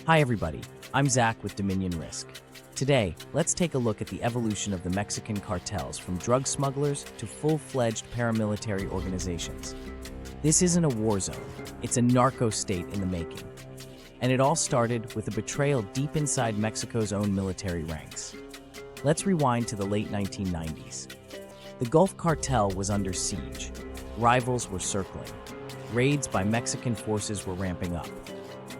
Hi everybody, I'm Zach with Dominion Risk. Today, let's take a look at the evolution of the Mexican cartels from drug smugglers to full-fledged paramilitary organizations. This isn't a war zone, it's a narco-state in the making. And it all started with a betrayal deep inside Mexico's own military ranks. Let's rewind to the late 1990s. The Gulf Cartel was under siege. Rivals were circling. Raids by Mexican forces were ramping up.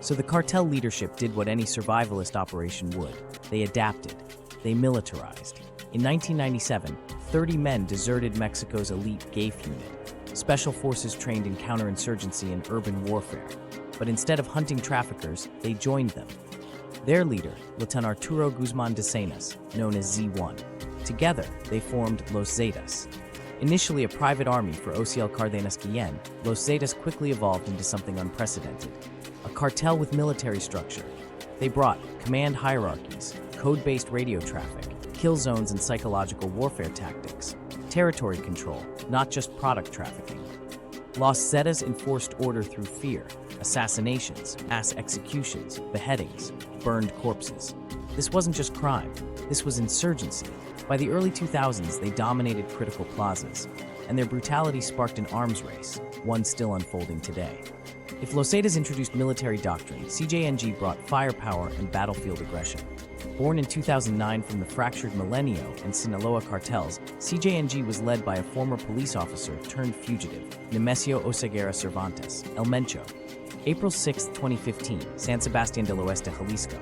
So the cartel leadership did what any survivalist operation would. They adapted. They militarized. In 1997, 30 men deserted Mexico's elite GAFE unit, special forces trained in counterinsurgency and urban warfare. But instead of hunting traffickers, they joined them. Their leader, Lieutenant Arturo Guzman de Cenas, known as Z1. Together, they formed Los Zetas. Initially a private army for Ociel Cárdenas Guillén, Los Zetas quickly evolved into something unprecedented. A cartel with military structure. They brought command hierarchies, code-based radio traffic, kill zones and psychological warfare tactics, territory control, not just product trafficking. Los Zetas enforced order through fear, assassinations, mass executions, beheadings, burned corpses. This wasn't just crime, this was insurgency. By the early 2000s, they dominated critical plazas, and their brutality sparked an arms race, one still unfolding today. If Los Zetas introduced military doctrine, CJNG brought firepower and battlefield aggression. Born in 2009 from the fractured Milenio and Sinaloa cartels, CJNG was led by a former police officer turned fugitive, Nemesio Oseguera Cervantes, El Mencho. April 6, 2015, San Sebastián del Oeste, Jalisco.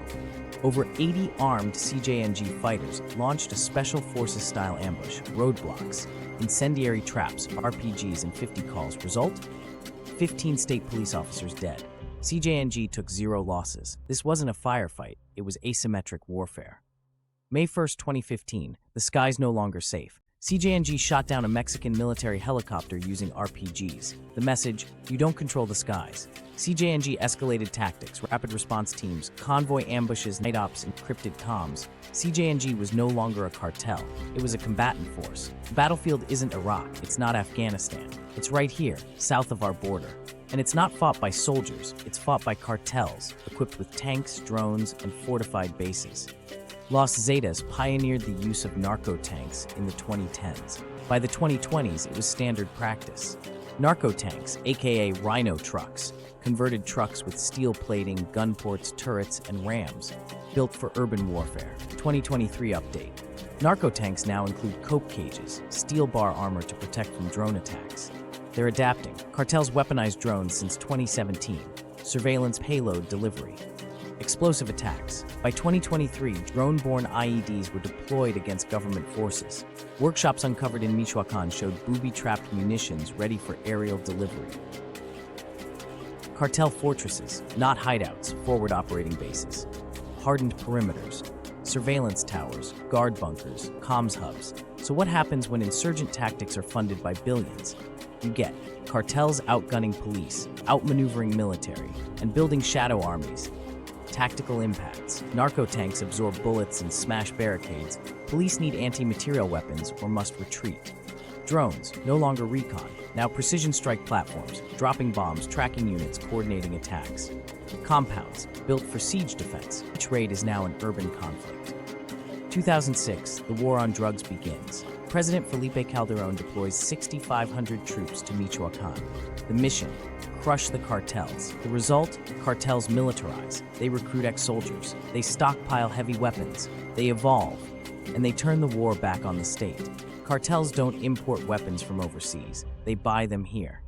Over 80 armed CJNG fighters launched a special forces-style ambush, roadblocks, incendiary traps, RPGs, and 50 calls. Result? 15 state police officers dead. CJNG took 0 losses. This wasn't a firefight, it was asymmetric warfare. May 1, 2015, the sky's no longer safe. CJNG shot down a Mexican military helicopter using RPGs. The message, you don't control the skies. CJNG escalated tactics, rapid response teams, convoy ambushes, night ops, encrypted comms. CJNG was no longer a cartel, it was a combatant force. The battlefield isn't Iraq, it's not Afghanistan. It's right here, south of our border. And it's not fought by soldiers, it's fought by cartels, equipped with tanks, drones, and fortified bases. Los Zetas pioneered the use of narco-tanks in the 2010s. By the 2020s, it was standard practice. Narco-tanks, aka Rhino trucks, converted trucks with steel plating, gun ports, turrets, and rams, built for urban warfare. 2023 update. Narco-tanks now include cope cages, steel bar armor to protect from drone attacks. They're adapting. Cartels weaponized drones since 2017. Surveillance payload delivery. Explosive attacks. By 2023, drone-borne IEDs were deployed against government forces. Workshops uncovered in Michoacán showed booby-trapped munitions ready for aerial delivery. Cartel fortresses, not hideouts, forward operating bases. Hardened perimeters, surveillance towers, guard bunkers, comms hubs. So what happens when insurgent tactics are funded by billions? You get cartels outgunning police, outmaneuvering military, and building shadow armies. Tactical impacts. Narco-tanks absorb bullets and smash barricades. Police need anti-material weapons or must retreat. Drones, no longer recon, now precision strike platforms, dropping bombs, tracking units, coordinating attacks. Compounds, built for siege defense. Each raid is now an urban conflict. 2006, the war on drugs begins. President Felipe Calderón deploys 6,500 troops to Michoacán. The mission, crush the cartels. The result, cartels militarize. They recruit ex-soldiers. They stockpile heavy weapons. They evolve. And they turn the war back on the state. Cartels don't import weapons from overseas. They buy them here.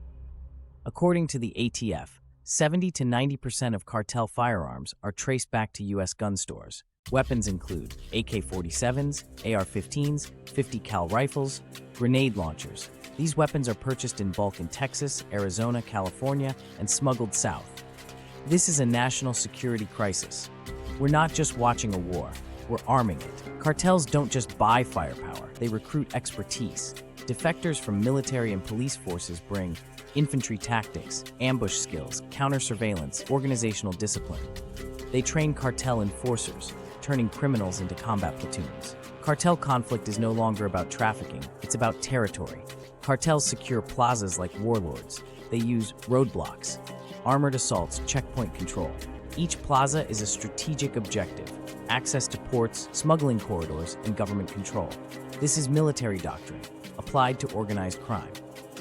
According to the ATF, 70 to 90% of cartel firearms are traced back to U.S. gun stores. Weapons include AK-47s, AR-15s, 50 cal rifles, grenade launchers. These weapons are purchased in bulk in Texas, Arizona, California, and smuggled south. This is a national security crisis. We're not just watching a war, we're arming it. Cartels don't just buy firepower, they recruit expertise. Defectors from military and police forces bring infantry tactics, ambush skills, counter-surveillance, organizational discipline. They train cartel enforcers, turning criminals into combat platoons. Cartel conflict is no longer about trafficking, it's about territory. Cartels secure plazas like warlords. They use roadblocks, armored assaults, checkpoint control. Each plaza is a strategic objective: access to ports, smuggling corridors, and government control. This is military doctrine, applied to organized crime.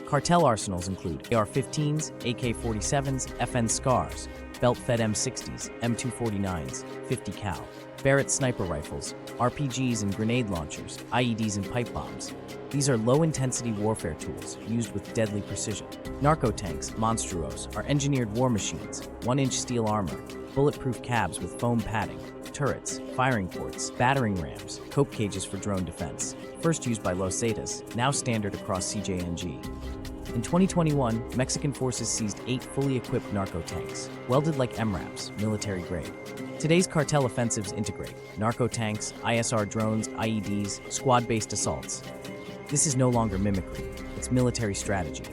Cartel arsenals include AR-15s, AK-47s, FN SCARs, belt-fed M60s, M249s, 50 cal, Barrett sniper rifles, RPGs and grenade launchers, IEDs and pipe bombs. These are low-intensity warfare tools used with deadly precision. Narco-tanks, monstruos, are engineered war machines, 1-inch steel armor, bulletproof cabs with foam padding, turrets, firing ports, battering rams, cope cages for drone defense. First used by Los Zetas, now standard across CJNG. In 2021, Mexican forces seized 8 fully equipped narco-tanks, welded like MRAPs, military grade. Today's cartel offensives integrate narco-tanks, ISR drones, IEDs, squad-based assaults. This is no longer mimicry, it's military strategy.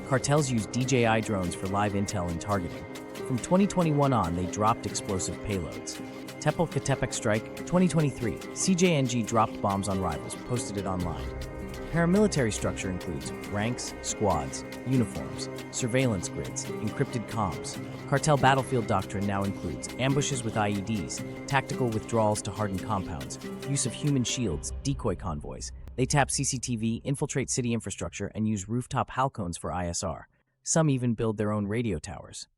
Cartels use DJI drones for live intel and targeting. From 2021 on, they dropped explosive payloads. Tepalcatepec strike, 2023, CJNG dropped bombs on rivals, posted it online. Paramilitary structure includes ranks, squads, uniforms, surveillance grids, encrypted comms. Cartel battlefield doctrine now includes ambushes with IEDs, tactical withdrawals to hardened compounds, use of human shields, decoy convoys. They tap CCTV, infiltrate city infrastructure, and use rooftop halcones for ISR. Some even build their own radio towers.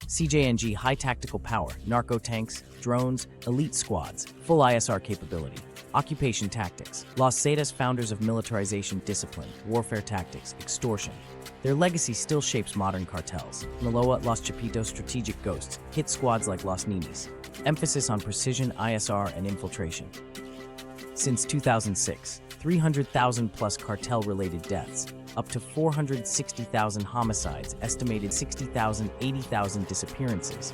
CJNG high tactical power, narco tanks, drones, elite squads, full ISR capability. Occupation tactics, Los Zetas founders of militarization discipline, warfare tactics, extortion. Their legacy still shapes modern cartels. Sinaloa, Los Chapitos strategic ghosts, hit squads like Los Ninis. Emphasis on precision ISR and infiltration. Since 2006, 300,000 plus cartel-related deaths, up to 460,000 homicides, estimated 60,000, 80,000 disappearances.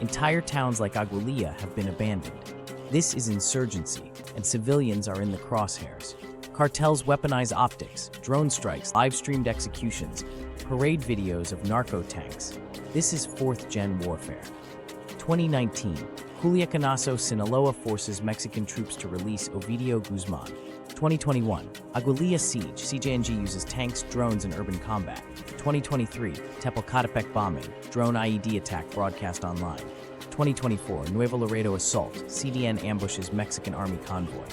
Entire towns like Aguililla have been abandoned. This is insurgency, and civilians are in the crosshairs. Cartels weaponize optics, drone strikes, live-streamed executions, parade videos of narco-tanks. This is fourth-gen warfare. 2019, Culiacanazo, Sinaloa forces Mexican troops to release Ovidio Guzman. 2021, Aguililla siege, CJNG uses tanks, drones, and urban combat. 2023, Tepalcatepec bombing, drone IED attack broadcast online. 2024, Nuevo Laredo assault, CDN ambushes Mexican army convoy.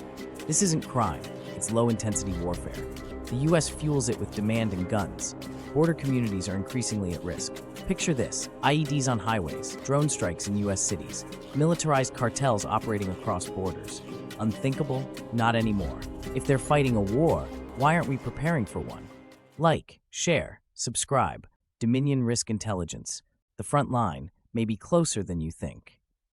This isn't crime, it's low-intensity warfare. The U.S. fuels it with demand and guns. Border communities are increasingly at risk. Picture this: IEDs on highways, drone strikes in U.S. cities, militarized cartels operating across borders. Unthinkable? Not anymore. If they're fighting a war, why aren't we preparing for one? Like, share, subscribe. Dominion Risk Intelligence. The front line may be closer than you think.